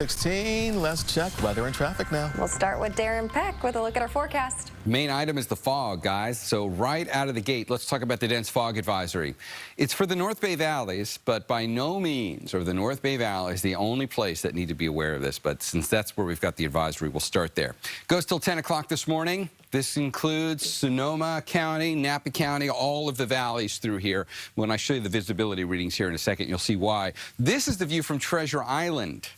16, let's check weather and traffic now. We'll start with Darren Peck with a look at our forecast. Main item is the fog, guys. So right out of the gate, let's talk about the dense fog advisory. It's for the North Bay valleys, but by no means are the North Bay valleys the only place that need to be aware of this. But since that's where we've got the advisory, we'll start there. Goes till 10 o'clock this morning. This includes Sonoma County, Napa County, all of the valleys through here. When I show you the visibility readings here in a second, you'll see why. This is the view from Treasure Island.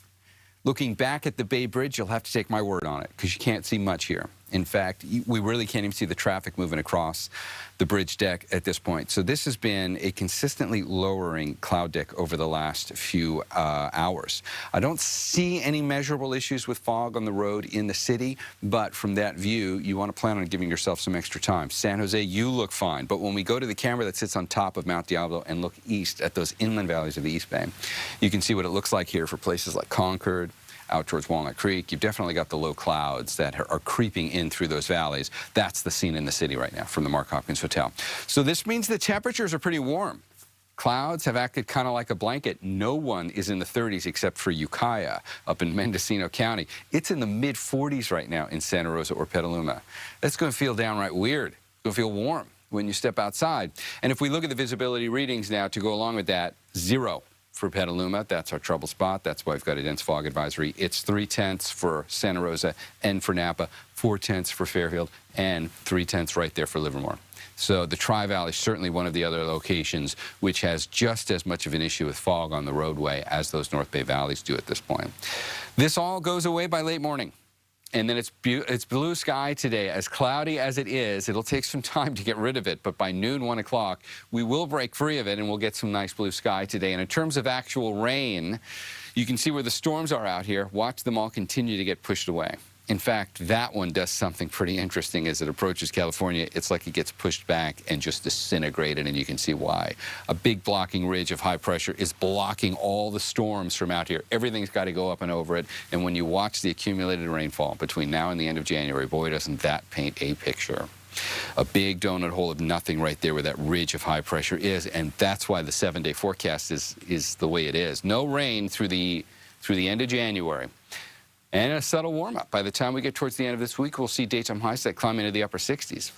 Looking back at the Bay Bridge, you'll have to take my word on it because you can't see much here. In fact, we really can't even see the traffic moving across the bridge deck at this point. So this has been a consistently lowering cloud deck over the last few hours. I don't see any measurable issues with fog on the road in the city, but from that view, you want to plan on giving yourself some extra time. San Jose, you look fine, but when we go to the camera that sits on top of Mount Diablo and look east at those inland valleys of the East Bay, you can see what it looks like here for places like Concord, out towards Walnut Creek. You've definitely got the low clouds that are creeping in through those valleys. That's the scene in the city right now from the Mark Hopkins Hotel. So this means the temperatures are pretty warm. Clouds have acted kind of like a blanket. No one is in the 30s except for Ukiah up in Mendocino County. It's in the mid-40s right now in Santa Rosa or Petaluma. That's going to feel downright weird. It's going to feel warm when you step outside. And if we look at the visibility readings now to go along with that, 0. For Petaluma, that's our trouble spot. That's why we've got a dense fog advisory. It's 3/10 for Santa Rosa and for Napa, 4/10 for Fairfield, and 3/10 right there for Livermore. So the Tri-Valley is certainly one of the other locations which has just as much of an issue with fog on the roadway as those North Bay valleys do at this point. This all goes away by late morning. And then it's blue sky today. As cloudy as it is, it'll take some time to get rid of it, but by noon, 1 o'clock, we will break free of it and we'll get some nice blue sky today. And in terms of actual rain, you can see where the storms are out here. Watch them all continue to get pushed away. In fact, that one does something pretty interesting as it approaches California. It's like it gets pushed back and just disintegrated, and you can see why. A big blocking ridge of high pressure is blocking all the storms from out here. Everything's got to go up and over it, and when you watch the accumulated rainfall between now and the end of January, boy, doesn't that paint a picture. A big donut hole of nothing right there where that ridge of high pressure is, and that's why the 7-day forecast is the way it is. No rain through the end of January. And a subtle warm-up. By the time we get towards the end of this week, we'll see daytime highs that climb into the upper 60s.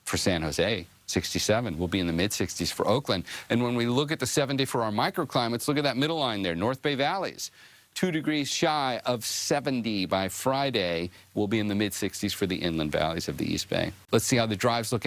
For San Jose, 67. We'll be in the mid-60s for Oakland. And when we look at the 7-day for our microclimates, look at that middle line there, North Bay valleys. 2 degrees shy of 70 by Friday. We'll be in the mid-60s for the inland valleys of the East Bay. Let's see how the drive's looking.